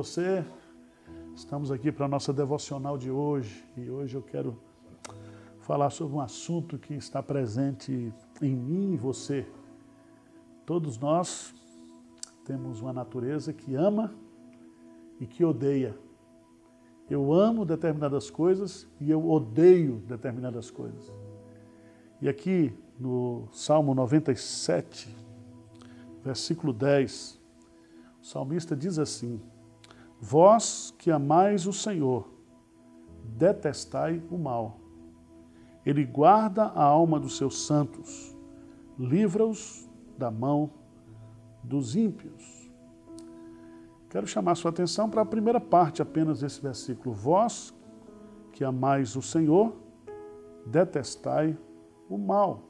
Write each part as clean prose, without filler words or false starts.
você? Estamos aqui para a nossa devocional de hoje e hoje eu quero falar sobre um assunto que está presente em mim e você. Todos nós temos uma natureza que ama e que odeia. Eu amo determinadas coisas e eu odeio determinadas coisas. E aqui no Salmo 97, versículo 10, o salmista diz assim: vós que amais o Senhor, detestai o mal. Ele guarda a alma dos seus santos, livra-os da mão dos ímpios. Quero chamar sua atenção para a primeira parte apenas desse versículo. Vós que amais o Senhor, detestai o mal.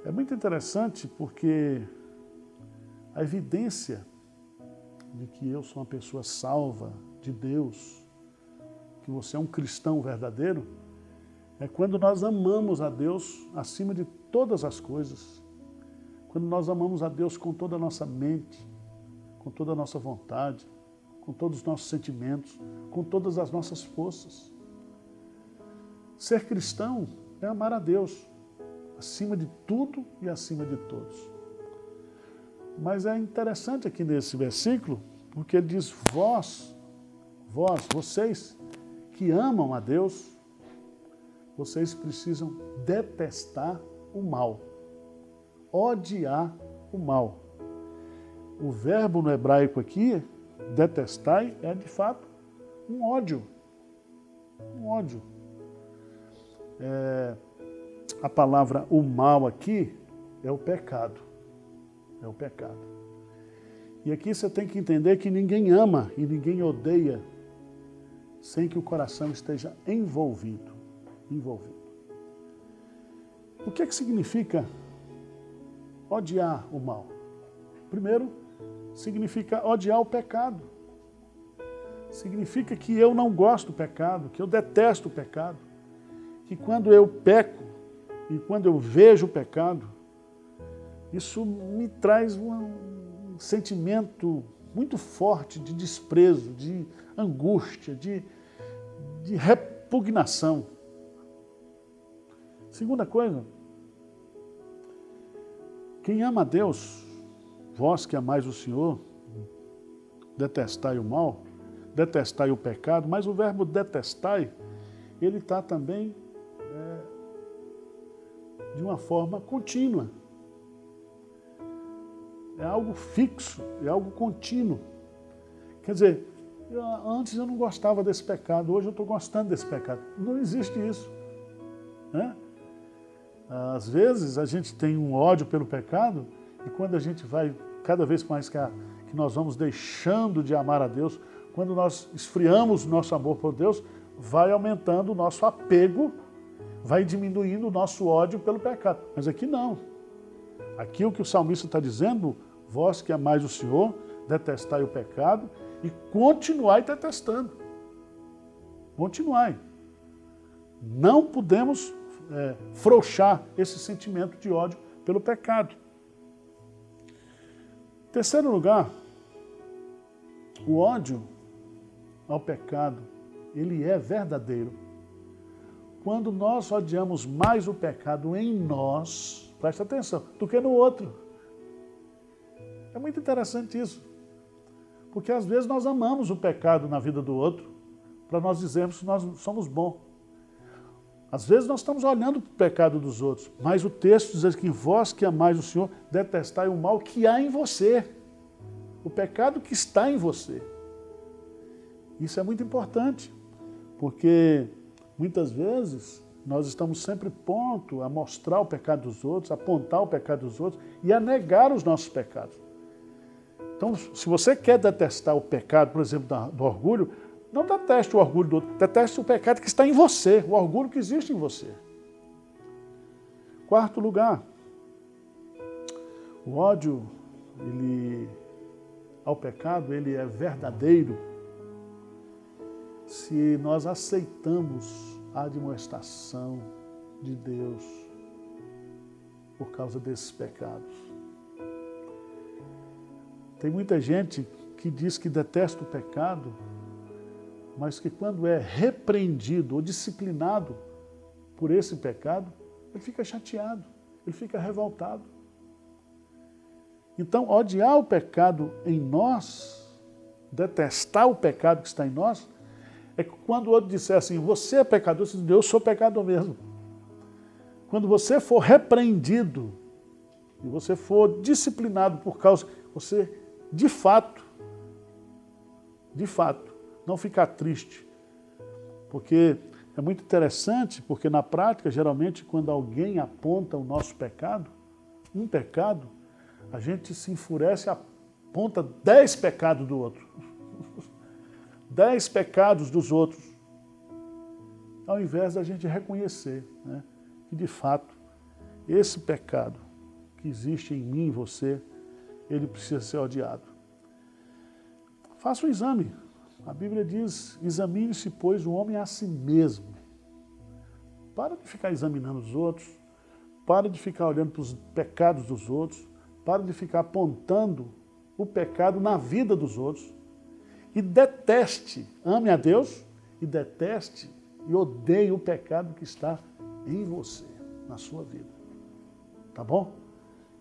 É muito interessante porque a evidência de que eu sou uma pessoa salva de Deus, que você é um cristão verdadeiro, é quando nós amamos a Deus acima de todas as coisas. Quando nós amamos a Deus com toda a nossa mente, com toda a nossa vontade, com todos os nossos sentimentos, com todas as nossas forças. Ser cristão é amar a Deus, acima de tudo e acima de todos. Mas é interessante aqui nesse versículo, porque ele diz, vocês que amam a Deus, vocês precisam detestar o mal, odiar o mal. O verbo no hebraico aqui, detestai, é de fato um ódio. Um ódio. A palavra o mal aqui é o pecado. É o pecado. E aqui você tem que entender que ninguém ama e ninguém odeia sem que o coração esteja envolvido. O que é que significa odiar o mal? Primeiro, significa odiar o pecado. Significa que eu não gosto do pecado, que eu detesto o pecado. Que quando eu peco e quando eu vejo o pecado, isso me traz um sentimento muito forte de desprezo, de angústia, de repugnação. Segunda coisa, quem ama a Deus, vós que amais o Senhor, detestai o mal, detestai o pecado, mas o verbo detestai, ele está também de uma forma contínua. É algo fixo, é algo contínuo. Quer dizer, antes eu não gostava desse pecado, hoje eu estou gostando desse pecado. Não existe isso. Né? Às vezes a gente tem um ódio pelo pecado e quando a gente vai, cada vez mais que nós vamos deixando de amar a Deus, quando nós esfriamos o nosso amor por Deus, vai aumentando o nosso apego, vai diminuindo o nosso ódio pelo pecado. Mas aqui não. Aqui o que o salmista está dizendo, vós que amais o Senhor, detestai o pecado e continuai detestando. Continuai. Não podemos frouxar esse sentimento de ódio pelo pecado. Terceiro lugar, o ódio ao pecado, ele é verdadeiro. Quando nós odiamos mais o pecado em nós, presta atenção, do que no outro. É muito interessante isso. Porque às vezes nós amamos o pecado na vida do outro, para nós dizermos que nós somos bons. Às vezes nós estamos olhando para o pecado dos outros, mas o texto diz que vós que amais o Senhor, detestai o mal que há em você. O pecado que está em você. Isso é muito importante, porque muitas vezes nós estamos sempre prontos a mostrar o pecado dos outros, a apontar o pecado dos outros e a negar os nossos pecados. Então, se você quer detestar o pecado, por exemplo, do orgulho, não deteste o orgulho do outro, deteste o pecado que está em você, o orgulho que existe em você. Quarto lugar, o ódio ao pecado, ele é verdadeiro se nós aceitamos a admoestação de Deus por causa desses pecados. Tem muita gente que diz que detesta o pecado, mas que quando é repreendido ou disciplinado por esse pecado, ele fica chateado, ele fica revoltado. Então, odiar o pecado em nós, detestar o pecado que está em nós, é que quando o outro disser assim, você é pecador, você diz, eu sou pecador mesmo. Quando você for repreendido e você for disciplinado por causa, você, de fato, não ficar triste. Porque é muito interessante, porque na prática, geralmente, quando alguém aponta o nosso pecado, um pecado, a gente se enfurece e aponta 10 pecados do outro. 10 pecados dos outros. Ao invés da gente reconhecer, né, que de fato, esse pecado que existe em mim e você, ele precisa ser odiado. Faça um exame. A Bíblia diz, examine-se, pois, o homem a si mesmo. Para de ficar examinando os outros, para de ficar olhando para os pecados dos outros, para de ficar apontando o pecado na vida dos outros. E deteste, ame a Deus e deteste e odeie o pecado que está em você, na sua vida. Tá bom?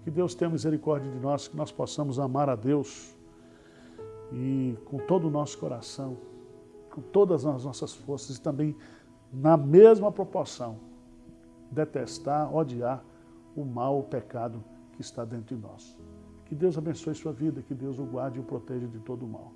Que Deus tenha misericórdia de nós, que nós possamos amar a Deus e com todo o nosso coração, com todas as nossas forças e também na mesma proporção, detestar, odiar o mal, o pecado que está dentro de nós. Que Deus abençoe sua vida, que Deus o guarde e o proteja de todo o mal.